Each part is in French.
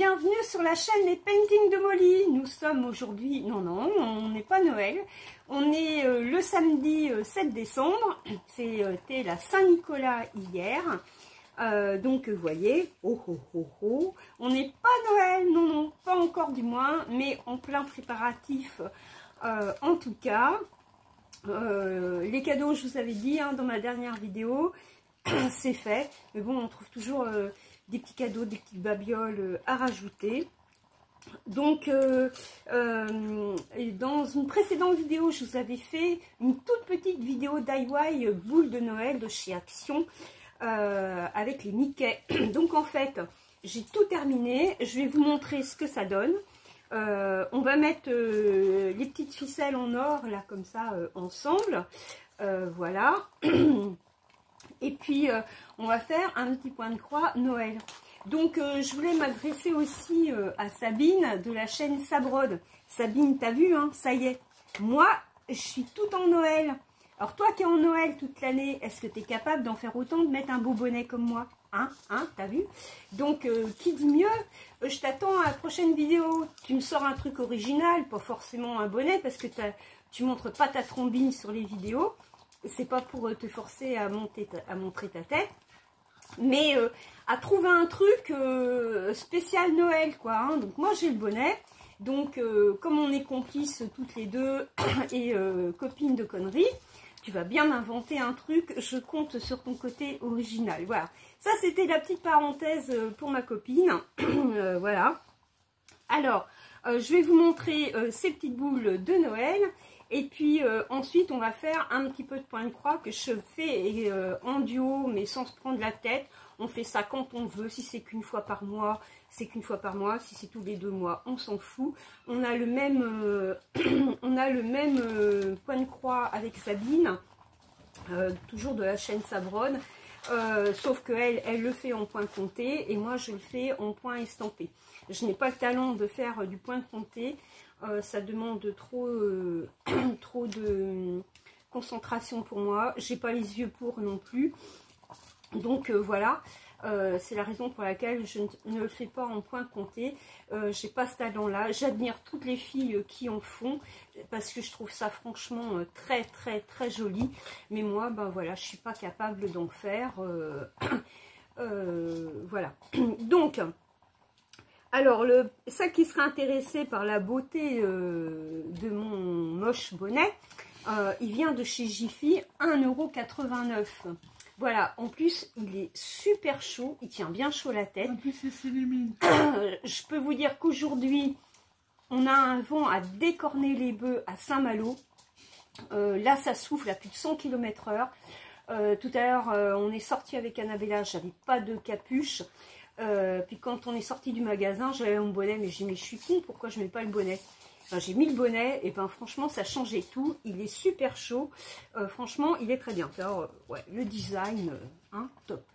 bienvenue sur la chaîne Les Paintings de Molly. Nous sommes aujourd'hui, non, on n'est pas Noël, on est le samedi 7 décembre, c'était la Saint-Nicolas hier, donc vous voyez, on n'est pas Noël, non, pas encore du moins, mais en plein préparatif en tout cas. Les cadeaux, je vous avais dit dans ma dernière vidéo, c'est fait, mais bon, on trouve toujours des petits cadeaux, des petites babioles à rajouter. Donc dans une précédente vidéo, je vous avais fait une toute petite vidéo DIY boule de Noël de chez Action avec les Mickey. Donc en fait, j'ai tout terminé, je vais vous montrer ce que ça donne. On va mettre les petites ficelles en or là comme ça ensemble, voilà. Et puis on va faire un petit point de croix Noël. Donc je voulais m'adresser aussi à Sabine de la chaîne Sabrode. Sabine, t'as vu, hein, ça y est, moi je suis toute en Noël. Alors toi qui es en Noël toute l'année, est-ce que tu es capable d'en faire autant, de mettre un beau bonnet comme moi? T'as vu? Donc qui dit mieux, je t'attends à la prochaine vidéo. Tu me sors un truc original, pas forcément un bonnet, parce que tu montres pas ta trombine sur les vidéos. C'est pas pour te forcer à montrer ta tête, mais à trouver un truc spécial Noël, quoi. Hein. Donc moi j'ai le bonnet. Donc comme on est complices toutes les deux et copines de conneries, tu vas bien m'inventer un truc. Je compte sur ton côté original. Voilà. Ça c'était la petite parenthèse pour ma copine. Voilà. Alors je vais vous montrer ces petites boules de Noël. Et puis ensuite on va faire un petit peu de point de croix que je fais en duo mais sans se prendre la tête. On fait ça quand on veut, si c'est qu'une fois par mois, c'est qu'une fois par mois, si c'est tous les 2 mois, on s'en fout. On a le même, point de croix avec Sabine, toujours de la chaîne Sabrode, sauf qu'elle, elle le fait en point compté et moi je le fais en point estampé. Je n'ai pas le talent de faire du point compté. Ça demande trop de concentration pour moi. J'ai pas les yeux pour non plus. Donc voilà, c'est la raison pour laquelle je ne le fais pas en point compté. J'ai pas ce talent-là. J'admire toutes les filles qui en font parce que je trouve ça franchement très joli. Mais moi, ben voilà, je suis pas capable d'en faire. Voilà. Donc. Alors, celle qui sera intéressée par la beauté de mon moche bonnet, il vient de chez Jiffy, 1,89 €. Voilà, en plus, il est super chaud, il tient bien chaud la tête. En plus, il s'illumine. Je peux vous dire qu'aujourd'hui, on a un vent à décorner les bœufs à Saint-Malo. Là, ça souffle à plus de 100 km/h. Tout à l'heure, on est sorti avec Annabella, j'avais pas de capuche. Puis quand on est sorti du magasin, j'avais mon bonnet, mais j'ai dit mais je suis con, pourquoi je mets pas le bonnet? Enfin, j'ai mis le bonnet et ben franchement ça changeait tout. Il est super chaud, franchement il est très bien. Alors ouais, le design, top.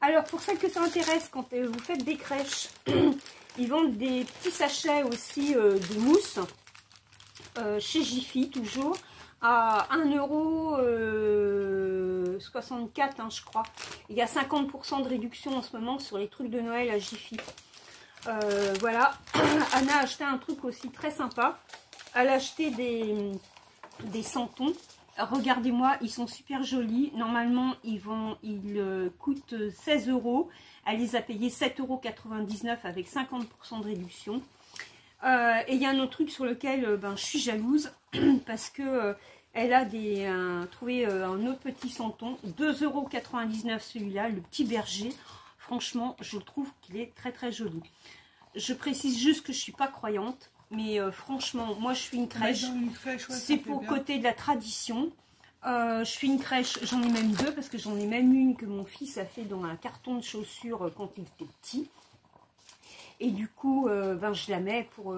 Alors pour celles que ça intéresse, quand vous faites des crèches, ils vendent des petits sachets aussi de mousse chez Jiffy toujours à 1,64 €, je crois. Il y a 50% de réduction en ce moment sur les trucs de Noël à Jiffy. Voilà. Anna a acheté un truc aussi très sympa. Elle a acheté des santons. Regardez-moi, ils sont super jolis. Normalement, ils coûtent 16 €. Elle les a payés 7,99 € avec 50% de réduction. Et il y a un autre truc sur lequel je suis jalouse parce que elle a trouvé un autre petit santon, 2,99 € celui-là, le petit berger. Franchement, je trouve qu'il est très joli. Je précise juste que je suis pas croyante, mais franchement, moi je suis une crèche. Ouais, c'est pour le côté de la tradition. Je suis une crèche, j'en ai même 2 parce que j'en ai même une que mon fils a fait dans un carton de chaussures quand il était petit. Et du coup, je la mets pour...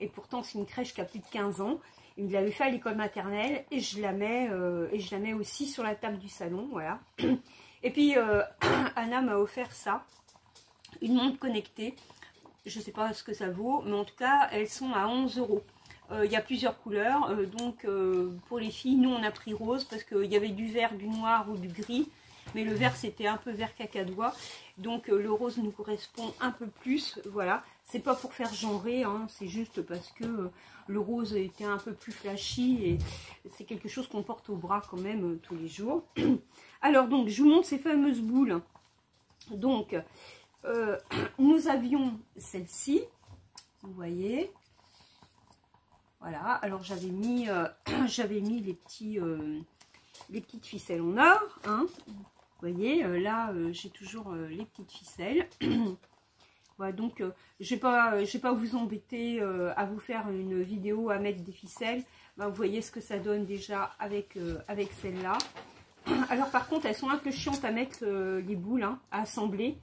et pourtant, c'est une crèche qui a plus de 15 ans. Il l'avait fait à l'école maternelle et je la mets aussi sur la table du salon, voilà. Et puis, Anna m'a offert ça, une montre connectée. Je ne sais pas ce que ça vaut, mais en tout cas, elles sont à 11 €. Il y a plusieurs couleurs, donc pour les filles, nous on a pris rose parce qu'il y avait du vert, du noir ou du gris. mais le vert c'était un peu vert cacadois, donc le rose nous correspond un peu plus, voilà. C'est pas pour faire genrer, hein, c'est juste parce que le rose était un peu plus flashy et c'est quelque chose qu'on porte au bras quand même tous les jours. Alors donc je vous montre ces fameuses boules. Donc nous avions celle-ci, vous voyez. Voilà, alors j'avais mis les petites ficelles en or, hein. Vous voyez, là j'ai toujours les petites ficelles. Voilà, donc je vais pas vous embêter à vous faire une vidéo à mettre des ficelles. Ben, vous voyez ce que ça donne déjà avec celle-là. Alors par contre, elles sont un peu chiantes à mettre les boules, hein, à assembler.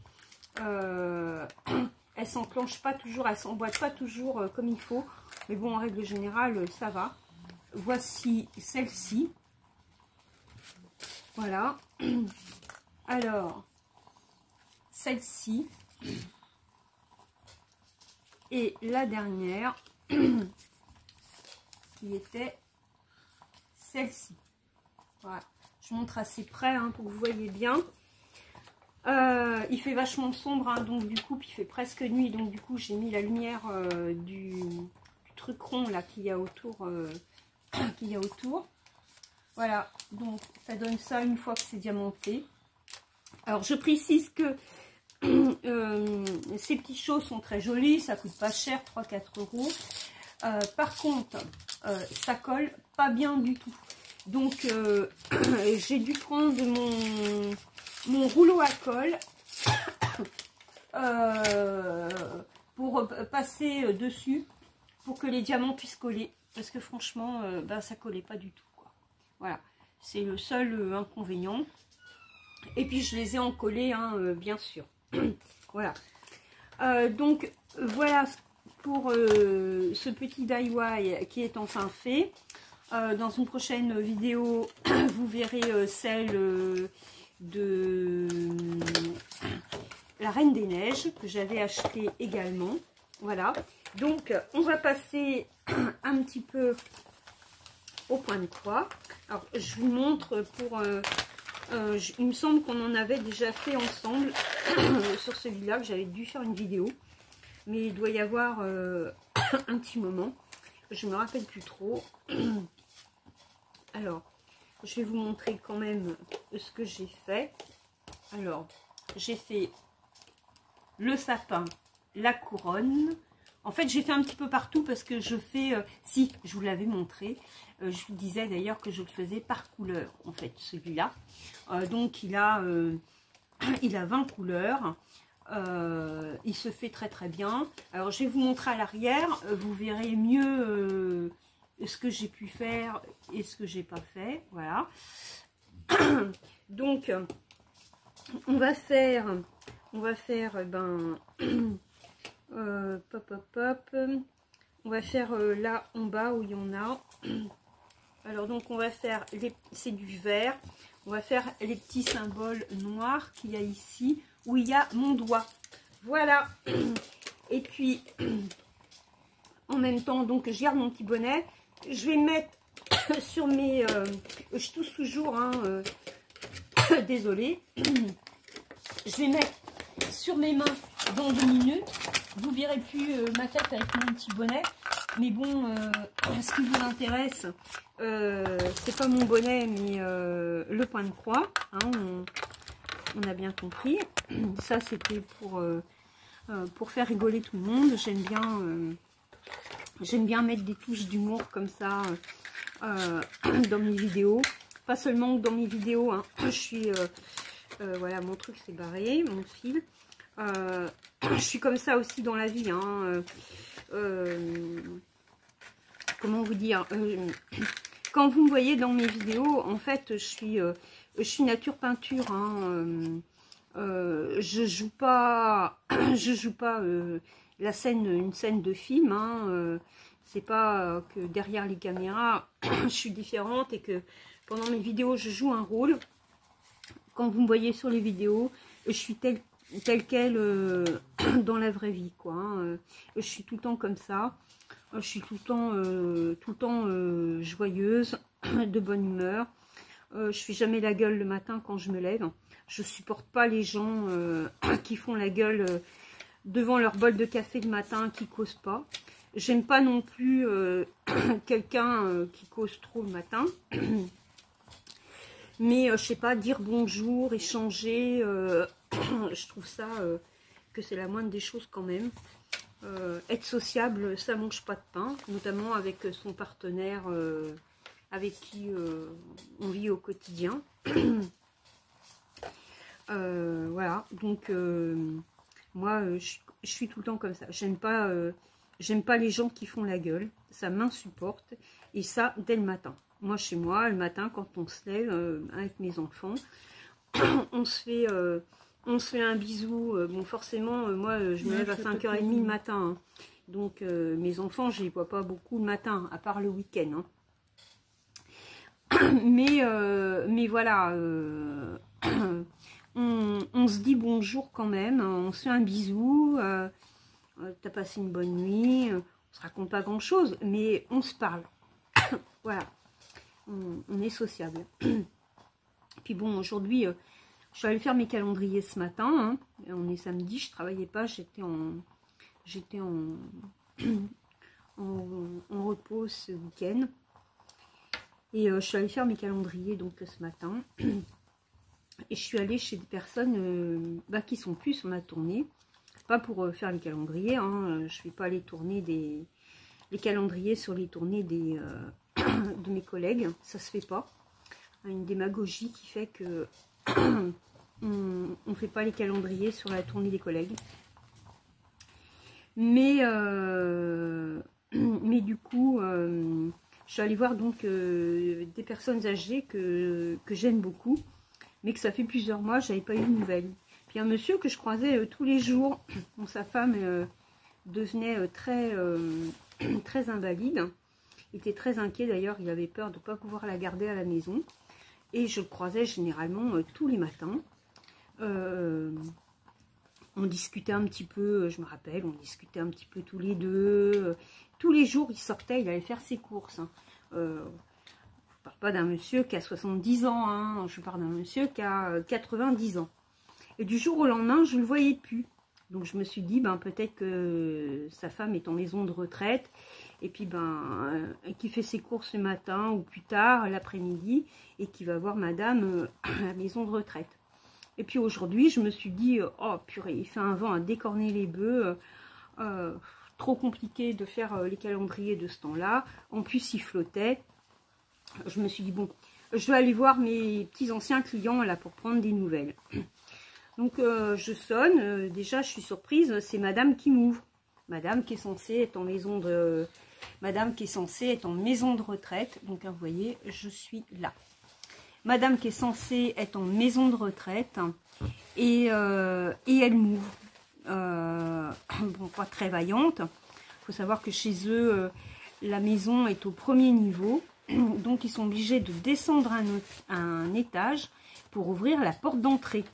Elles s'enclenchent pas toujours, elles s'emboîtent pas toujours comme il faut. Mais bon, en règle générale, ça va. Voici celle-ci. Voilà. Alors, celle-ci. Et la dernière, qui était celle-ci. Voilà. Je montre assez près hein, pour que vous voyez bien. Il fait vachement sombre, hein, donc du coup, il fait presque nuit. Donc du coup, j'ai mis la lumière du truc rond là qu'il y a autour. Voilà, donc ça donne ça une fois que c'est diamanté. Alors, je précise que ces petites choses sont très jolies, ça coûte pas cher, 3-4 euros. Par contre, ça colle pas bien du tout. Donc, j'ai dû prendre mon rouleau à colle pour passer dessus pour que les diamants puissent coller. Parce que franchement, ben, ça collait pas du tout, quoi. Voilà, c'est le seul inconvénient. Et puis, je les ai encollés, hein, bien sûr. Voilà. Donc, voilà pour ce petit DIY qui est enfin fait. Dans une prochaine vidéo, vous verrez celle de la Reine des Neiges que j'avais acheté également. Voilà. Donc, on va passer un petit peu au point de croix. Alors, je vous montre pour... il me semble qu'on en avait déjà fait ensemble sur celui-là, que j'avais dû faire une vidéo. Mais il doit y avoir un petit moment. Je ne me rappelle plus trop. Alors, je vais vous montrer quand même ce que j'ai fait. Alors, j'ai fait le sapin, la couronne. En fait, j'ai fait un petit peu partout parce que je fais... si, je vous l'avais montré. Je vous disais d'ailleurs que je le faisais par couleur, en fait, celui-là. Donc, il a 20 couleurs. Il se fait très très bien. Alors, je vais vous montrer à l'arrière. Vous verrez mieux ce que j'ai pu faire et ce que j'ai pas fait. Voilà. Donc, on va faire ben... on va faire là en bas où il y en a. Alors donc on va faire c'est du vert. On va faire les petits symboles noirs qu'il y a ici où il y a mon doigt. Voilà. Et puis en même temps donc je garde mon petit bonnet. Je vais mettre sur mes je tousse toujours hein, désolée. Je vais mettre sur mes mains dans 2 minutes. Vous verrez plus ma tête avec mon petit bonnet. Mais bon, ce qui vous intéresse, c'est pas mon bonnet, mais le point de croix. Hein, on a bien compris. Ça, c'était pour faire rigoler tout le monde. J'aime bien mettre des touches d'humour comme ça dans mes vidéos. Pas seulement dans mes vidéos. Hein. Je suis... voilà, mon truc s'est barré, mon fil. Je suis comme ça aussi dans la vie. Hein. Comment vous dire quand vous me voyez dans mes vidéos, en fait, je suis nature peinture. Hein. Je joue pas une scène de film. Hein. C'est pas que derrière les caméras, je suis différente et que pendant mes vidéos, je joue un rôle. Quand vous me voyez sur les vidéos, je suis telle quelle dans la vraie vie, quoi. Hein. Je suis tout le temps comme ça. Je suis tout le temps joyeuse, de bonne humeur. Je fais jamais la gueule le matin quand je me lève. Je supporte pas les gens qui font la gueule devant leur bol de café le matin, qui causent pas. J'aime pas non plus quelqu'un qui cause trop le matin. Mais je sais pas, dire bonjour, échanger, je trouve ça que c'est la moindre des choses quand même. Être sociable, ça mange pas de pain, notamment avec son partenaire avec qui on vit au quotidien. Voilà, donc moi je suis tout le temps comme ça. J'aime pas les gens qui font la gueule, ça m'insupporte, et ça dès le matin. Moi chez moi, le matin quand on se lève avec mes enfants, on se fait un bisou. Bon forcément moi je me lève à 5h30 le matin, hein. Donc mes enfants je les vois pas beaucoup le matin, à part le week-end, hein. Mais voilà, on se dit bonjour quand même, on se fait un bisou, t'as passé une bonne nuit, on se raconte pas grand chose, mais on se parle. Voilà, on est sociable. Puis bon, aujourd'hui, je suis allée faire mes calendriers ce matin, hein. On est samedi, je travaillais pas, j'étais en repos ce week-end. Et je suis allée faire mes calendriers donc ce matin. Et je suis allée chez des personnes qui sont plus sur ma tournée. Pas pour faire les calendriers, hein. Je ne vais pas aller tourner les calendriers sur les tournées de mes collègues. Ça se fait pas. Une démagogie qui fait que on ne fait pas les calendriers sur la tournée des collègues. Mais du coup... je suis allée voir donc des personnes âgées que j'aime beaucoup, mais que ça fait plusieurs mois, je n'avais pas eu de nouvelles. Puis un monsieur que je croisais tous les jours, dont sa femme devenait très invalide. Il était très inquiet d'ailleurs, il avait peur de ne pas pouvoir la garder à la maison. Et je le croisais généralement tous les matins. On discutait un petit peu, je me rappelle, on discutait un petit peu tous les deux. Tous les jours, il sortait, il allait faire ses courses. Hein. Je ne parle pas d'un monsieur qui a 70 ans, hein. Je parle d'un monsieur qui a 90 ans. Et du jour au lendemain, je ne le voyais plus. Donc je me suis dit, peut-être que sa femme est en maison de retraite. Et puis, qui fait ses courses le matin ou plus tard, l'après-midi. Et qui va voir madame à la maison de retraite. Et puis aujourd'hui, je me suis dit, oh purée, il fait un vent à décorner les bœufs. Trop compliqué de faire les calendriers de ce temps-là. En plus, il flottait. Je me suis dit, bon, je vais aller voir mes petits anciens clients là pour prendre des nouvelles. Donc, je sonne. Déjà, je suis surprise. C'est madame qui m'ouvre. Madame qui est censée être en maison de... Madame qui est censée être en maison de retraite. Donc, vous voyez, je suis là. Madame qui est censée être en maison de retraite. Et elle m'ouvre. Bon, pas très vaillante. Il faut savoir que chez eux, la maison est au premier niveau. Donc, ils sont obligés de descendre un étage pour ouvrir la porte d'entrée.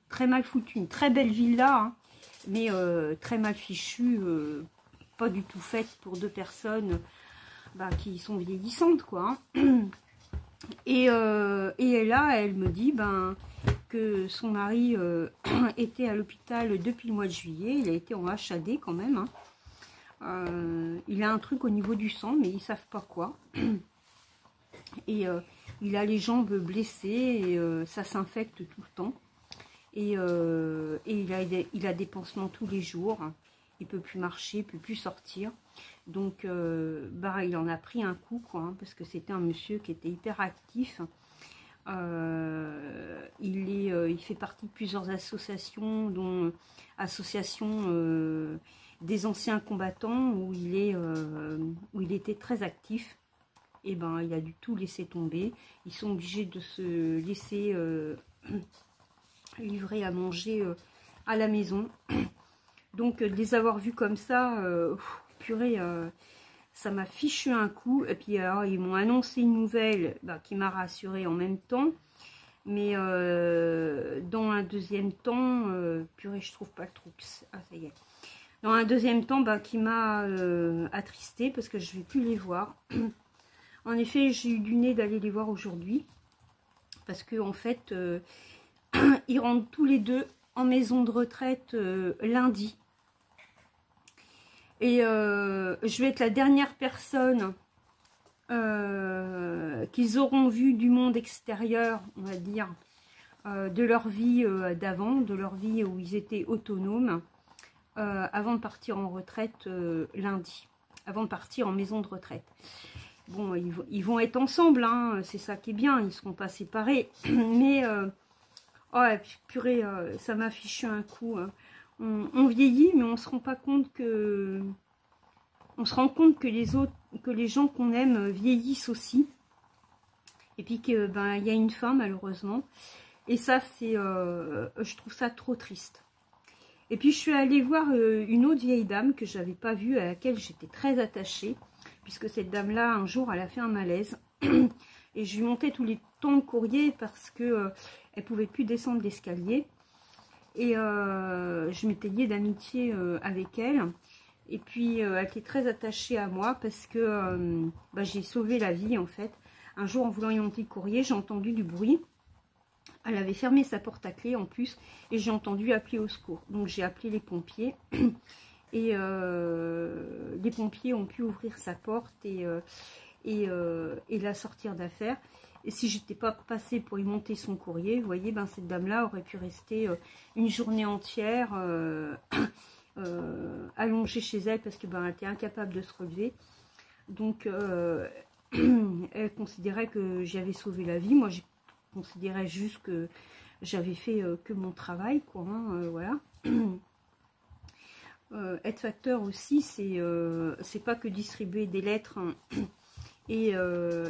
Très mal foutu. Une très belle villa, hein, mais très mal fichue. Pas du tout faite pour deux personnes qui sont vieillissantes, quoi. Hein. Et là, elle me dit que son mari était à l'hôpital depuis le mois de juillet. Il a été en HAD quand même. Hein. Il a un truc au niveau du sang, mais ils ne savent pas quoi. Et il a les jambes blessées et ça s'infecte tout le temps. Et il a des pansements tous les jours. Il ne peut plus marcher, il ne peut plus sortir. Donc, il en a pris un coup, quoi, hein, parce que c'était un monsieur qui était hyper actif. Il fait partie de plusieurs associations, dont Association des anciens combattants, où il était très actif. Et il a du tout laissé tomber. Ils sont obligés de se laisser livrer à manger à la maison. Donc, de les avoir vus comme ça, purée, ça m'a fichu un coup. Et puis, alors, ils m'ont annoncé une nouvelle qui m'a rassurée en même temps. Mais dans un deuxième temps, purée, je trouve pas le truc. Ah, ça y est. Dans un deuxième temps, qui m'a attristée parce que je ne vais plus les voir. En effet, j'ai eu du nez d'aller les voir aujourd'hui. Parce que en fait, ils rentrent tous les deux en maison de retraite lundi. Et je vais être la dernière personne qu'ils auront vu du monde extérieur, on va dire, de leur vie d'avant, de leur vie où ils étaient autonomes, avant de partir en retraite lundi, avant de partir en maison de retraite. Bon, ils vont être ensemble, hein, c'est ça qui est bien, ils ne seront pas séparés, mais, oh, purée, ça m'a fichu un coup, hein. On vieillit, mais on se rend pas compte que... On se rend compte que les gens qu'on aime vieillissent aussi. Et puis que ben il y a une fin malheureusement. Et ça c'est, je trouve ça trop triste. Et puis je suis allée voir une autre vieille dame que j'avais pas vue, à laquelle j'étais très attachée, puisque cette dame-là un jour elle a fait un malaise et je lui montais tous les temps de courrier parce que elle pouvait plus descendre l'escalier. Et je m'étais liée d'amitié avec elle. Et puis, elle était très attachée à moi parce que bah, j'ai sauvé la vie, en fait. Un jour, en voulant y monter le courrier, j'ai entendu du bruit. Elle avait fermé sa porte à clé, en plus, et j'ai entendu appeler au secours. Donc, j'ai appelé les pompiers. Et les pompiers ont pu ouvrir sa porte et la sortir d'affaire. Et si j'étais pas passée pour y monter son courrier, vous voyez, ben, cette dame-là aurait pu rester une journée entière allongée chez elle parce que ben, elle était incapable de se relever. Donc, elle considérait que j'avais sauvé la vie. Moi, je considérais juste que j'avais fait que mon travail, quoi. Hein, voilà. Être facteur aussi, c'est pas que distribuer des lettres hein, et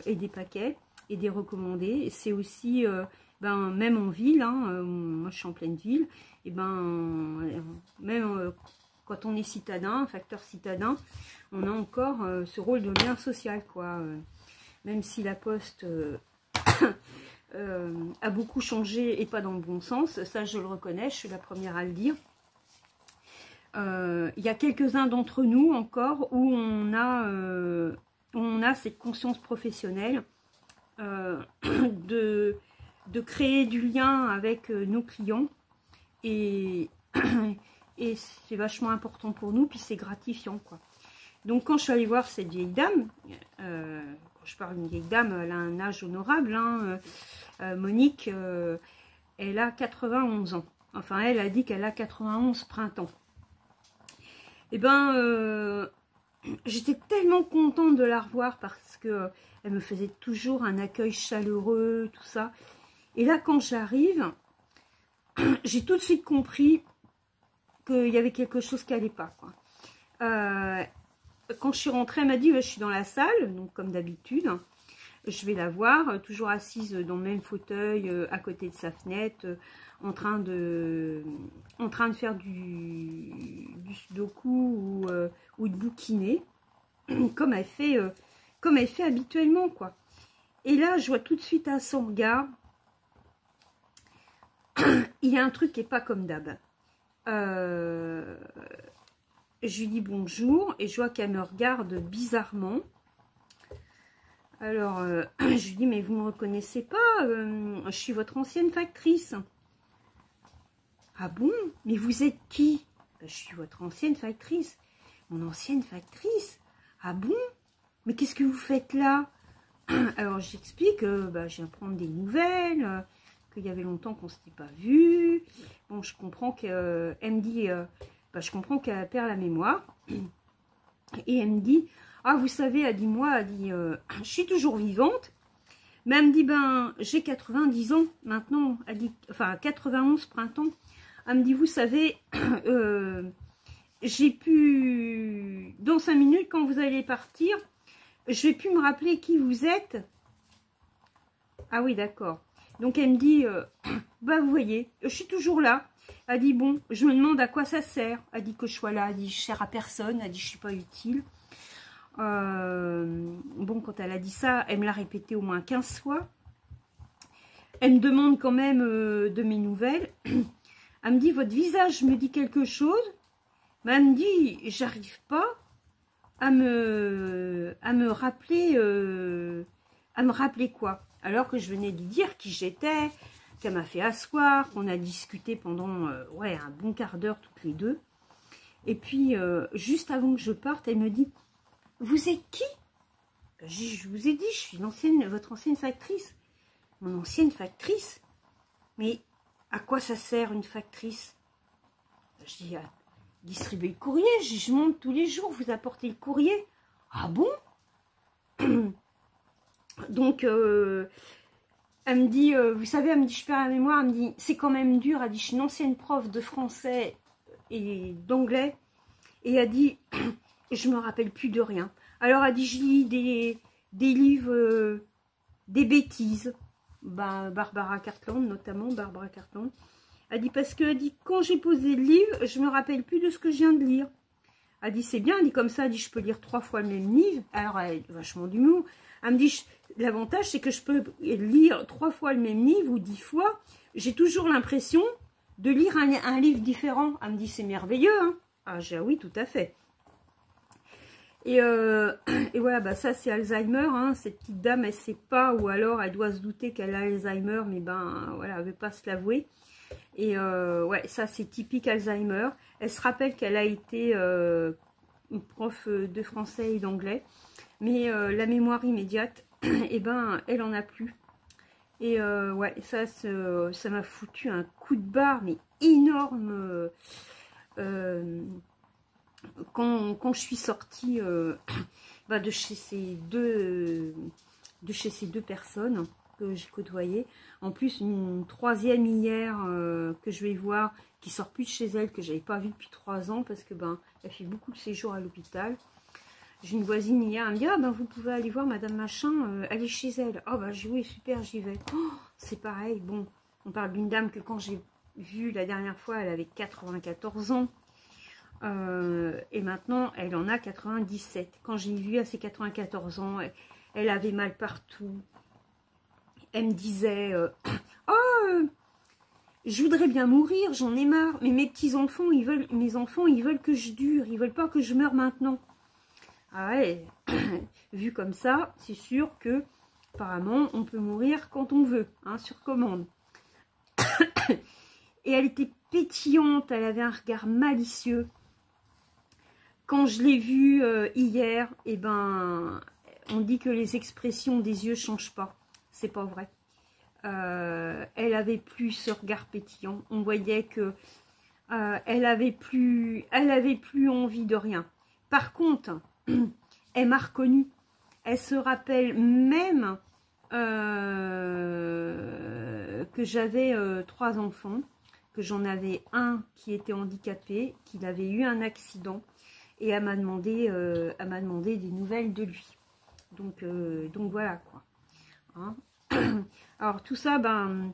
des paquets et des recommandés. C'est aussi, ben, même en ville, hein, moi je suis en pleine ville, et ben, même quand on est citadin, facteur citadin, on a encore ce rôle de lien social, quoi. Même si la poste a beaucoup changé et pas dans le bon sens, ça je le reconnais, je suis la première à le dire. Il y a quelques-uns d'entre nous encore où on a cette conscience professionnelle de créer du lien avec nos clients et c'est vachement important pour nous, puis c'est gratifiant, quoi. Donc quand je suis allée voir cette vieille dame, quand je parle d'une vieille dame, elle a un âge honorable, hein, Monique, elle a 91 ans. Enfin, elle a dit qu'elle a 91 printemps. Et ben, j'étais tellement contente de la revoir parce que elle me faisait toujours un accueil chaleureux, tout ça. Et là, quand j'arrive, j'ai tout de suite compris qu'il y avait quelque chose qui n'allait pas, quoi. Quand je suis rentrée, elle m'a dit, je suis dans la salle, donc comme d'habitude. Je vais la voir, toujours assise dans le même fauteuil, à côté de sa fenêtre, en train de faire du sudoku ou de bouquiner, comme elle fait habituellement, quoi. Et là, je vois tout de suite à son regard, il y a un truc qui n'est pas comme d'hab. Je lui dis bonjour et je vois qu'elle me regarde bizarrement. Alors, je lui dis, mais vous ne me reconnaissez pas, je suis votre ancienne factrice. Ah bon? Mais vous êtes qui? Ben, je suis votre ancienne factrice. Mon ancienne factrice? Ah bon? Mais qu'est-ce que vous faites là? Alors, j'explique, ben, je viens prendre des nouvelles, qu'il y avait longtemps qu'on ne s'était pas vu. Bon, je comprends qu'elle me dit, ben, je comprends qu'elle perd la mémoire. Et elle me dit, ah, vous savez, elle dit, moi, elle dit, je suis toujours vivante. Mais elle me dit, ben, j'ai 90 ans maintenant. Elle dit, enfin, 91 printemps. Elle me dit, vous savez, j'ai pu, dans 5 minutes, quand vous allez partir, je vais plus me rappeler qui vous êtes. Ah oui, d'accord. Donc, elle me dit, bah, vous voyez, je suis toujours là. Elle dit, bon, je me demande à quoi ça sert. Elle dit que je sois là. Elle dit, je sers à personne. Elle dit, je suis pas utile. Bon, quand elle a dit ça, elle me l'a répété au moins 15 fois. Elle me demande quand même de mes nouvelles. Elle me dit, votre visage me dit quelque chose. Mais elle me dit, j'arrive pas à me rappeler quoi? Alors que je venais de lui dire qui j'étais, qu'elle m'a fait asseoir, qu'on a discuté pendant ouais, un bon quart d'heure toutes les deux. Et puis, juste avant que je parte, elle me dit, vous êtes qui? Je vous ai dit, je suis votre ancienne factrice. Mon ancienne factrice? Mais à quoi ça sert une factrice? Je dis, à distribuer le courrier. Je monte tous les jours, vous apportez le courrier. Ah bon? Donc, elle me dit, vous savez, elle me dit, je perds la mémoire, elle me dit, c'est quand même dur. Elle dit, je suis une ancienne prof de français et d'anglais. Et elle dit, je me rappelle plus de rien. Alors elle dit, je lis des livres, des bêtises. Ben, Barbara Cartland, notamment, Barbara Cartland. Elle dit, parce que, elle dit, quand j'ai posé le livre, je me rappelle plus de ce que je viens de lire. Elle dit, c'est bien, elle dit, comme ça, elle dit, je peux lire 3 fois le même livre. Alors, elle a vachement d'humour. Elle me dit, l'avantage, c'est que je peux lire 3 fois le même livre ou 10 fois. J'ai toujours l'impression de lire un livre différent. Elle me dit, c'est merveilleux, hein. Ah, j'ai oui, tout à fait. Et voilà, bah ça c'est Alzheimer, hein. Cette petite dame, elle sait pas, ou alors elle doit se douter qu'elle a Alzheimer, mais ben voilà, elle veut pas se l'avouer. Et ouais, ça c'est typique Alzheimer. Elle se rappelle qu'elle a été une prof de français et d'anglais, mais la mémoire immédiate, et ben elle en a plus. Et ouais, ça m'a foutu un coup de barre, mais énorme. Quand je suis sortie bah de chez ces deux personnes que j'ai côtoyées, en plus une troisième hier que je vais voir, qui sort plus de chez elle, que j'avais pas vue depuis 3 ans parce que ben elle fait beaucoup de séjours à l'hôpital. J'ai une voisine hier, elle me dit, ah ben vous pouvez aller voir madame machin, elle est chez elle. Oh ben oui, super, j'y vais. Oh, c'est pareil, bon, on parle d'une dame que quand j'ai vue la dernière fois, elle avait 94 ans. Et maintenant, elle en a 97. Quand j'ai vu à ses 94 ans, elle avait mal partout. Elle me disait, je voudrais bien mourir, j'en ai marre. Mais mes enfants, ils veulent que je dure. Ils veulent pas que je meure maintenant. Ah ouais, vu comme ça, c'est sûr que apparemment, on peut mourir quand on veut, hein, sur commande. Et elle était pétillante, elle avait un regard malicieux. Quand je l'ai vue hier, eh ben, on dit que les expressions des yeux ne changent pas. C'est pas vrai. Elle avait plus ce regard pétillant. On voyait que elle avait plus envie de rien. Par contre, elle m'a reconnue. Elle se rappelle même que j'avais 3 enfants, que j'en avais un qui était handicapé, qu'il avait eu un accident. Et elle m'a demandé des nouvelles de lui. Donc voilà quoi. Hein. Alors tout ça, ben,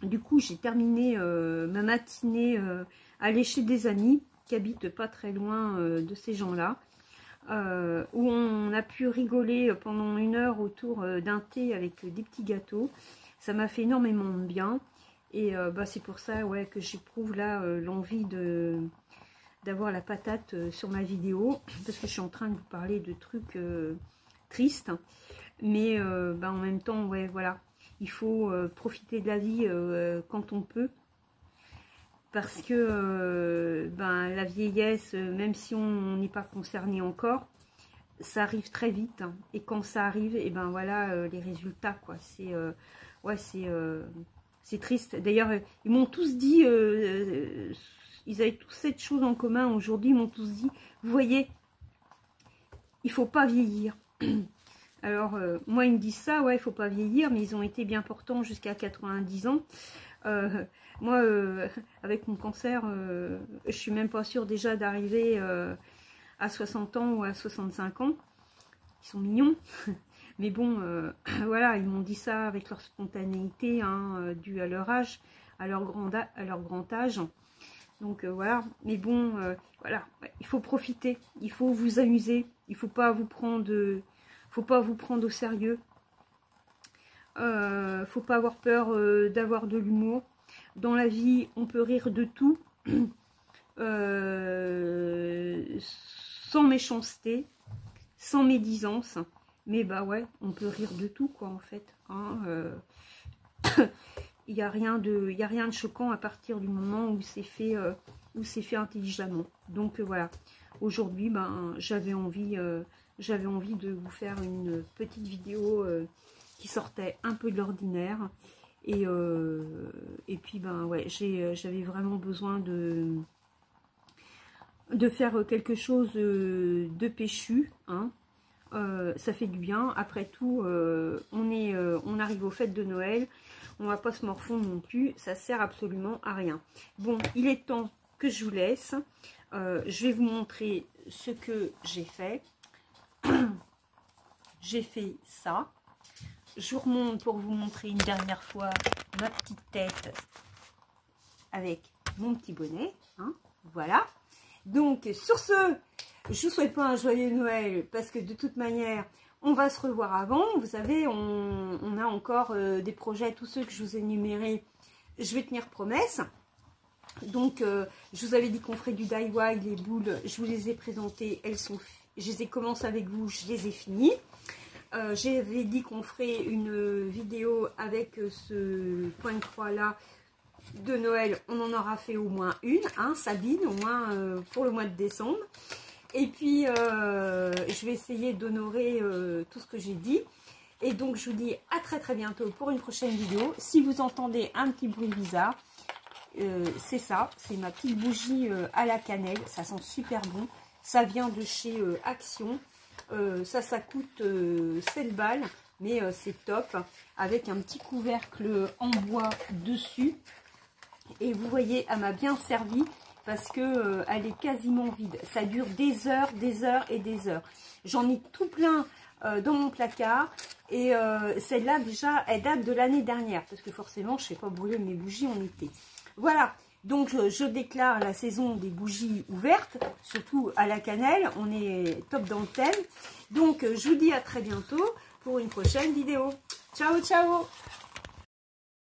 du coup j'ai terminé ma matinée à aller chez des amis qui habitent pas très loin de ces gens-là, où on a pu rigoler pendant 1 heure autour d'un thé avec des petits gâteaux. Ça m'a fait énormément de bien. Et bah, c'est pour ça ouais, que j'éprouve là l'envie d'avoir la patate sur ma vidéo, parce que je suis en train de vous parler de trucs tristes, mais ben, en même temps, ouais, voilà, il faut profiter de la vie quand on peut, parce que ben, la vieillesse, même si on n'est pas concerné encore, ça arrive très vite, hein. Et quand ça arrive, et ben voilà les résultats, quoi. C'est ouais, c'est triste. D'ailleurs, ils m'ont tous dit, ils avaient tous cette chose en commun aujourd'hui, ils m'ont tous dit, vous voyez, il faut pas vieillir. Alors, moi, ils me disent ça, ouais, il faut pas vieillir, mais ils ont été bien portants jusqu'à 90 ans. Moi, avec mon cancer, je suis même pas sûre déjà d'arriver à 60 ans ou à 65 ans. Ils sont mignons. Mais bon, voilà, ils m'ont dit ça avec leur spontanéité, hein, due à leur âge, à leur grand âge. Donc voilà, mais bon, voilà, ouais, il faut profiter, il faut vous amuser, il faut pas vous prendre au sérieux. Faut pas avoir peur d'avoir de l'humour. Dans la vie, on peut rire de tout, sans méchanceté, sans médisance. Mais bah ouais, on peut rire de tout, quoi, en fait. Hein, il n'y a rien de choquant à partir du moment où c'est fait intelligemment. Donc voilà, aujourd'hui, ben, j'avais envie de vous faire une petite vidéo qui sortait un peu de l'ordinaire. Et puis, ben ouais, j'avais vraiment besoin de faire quelque chose de péchu, hein. Ça fait du bien. Après tout, on arrive aux fêtes de Noël. On va pas se morfondre non plus. Ça sert absolument à rien. Bon, il est temps que je vous laisse. Je vais vous montrer ce que j'ai fait. J'ai fait ça. Je vous remonte pour vous montrer une dernière fois ma petite tête avec mon petit bonnet, hein. Voilà. Donc, sur ce, je vous souhaite pas un joyeux Noël parce que de toute manière, on va se revoir avant. Vous savez, on a encore des projets, tous ceux que je vous ai énumérés, je vais tenir promesse. Donc, je vous avais dit qu'on ferait du DIY, les boules, je vous les ai présentées, je les ai commencées avec vous, je les ai finies. J'avais dit qu'on ferait une vidéo avec ce point de croix là de Noël. On en aura fait au moins une, hein, Sabine, au moins pour le mois de décembre. Et puis je vais essayer d'honorer tout ce que j'ai dit. Et donc je vous dis à très bientôt pour une prochaine vidéo. Si vous entendez un petit bruit bizarre, c'est ça, c'est ma petite bougie à la cannelle. Ça sent super bon. Ça vient de chez Action. Ça coûte 7 balles, mais c'est top, avec un petit couvercle en bois dessus. Et vous voyez, elle m'a bien servi parce que elle est quasiment vide. Ça dure des heures et des heures. J'en ai tout plein dans mon placard. Et celle-là, déjà, elle date de l'année dernière, parce que forcément, je ne sais pas brûler mes bougies en été. Voilà. Donc, je déclare la saison des bougies ouvertes, surtout à la cannelle. On est top dans le thème. Donc, je vous dis à très bientôt pour une prochaine vidéo. Ciao, ciao!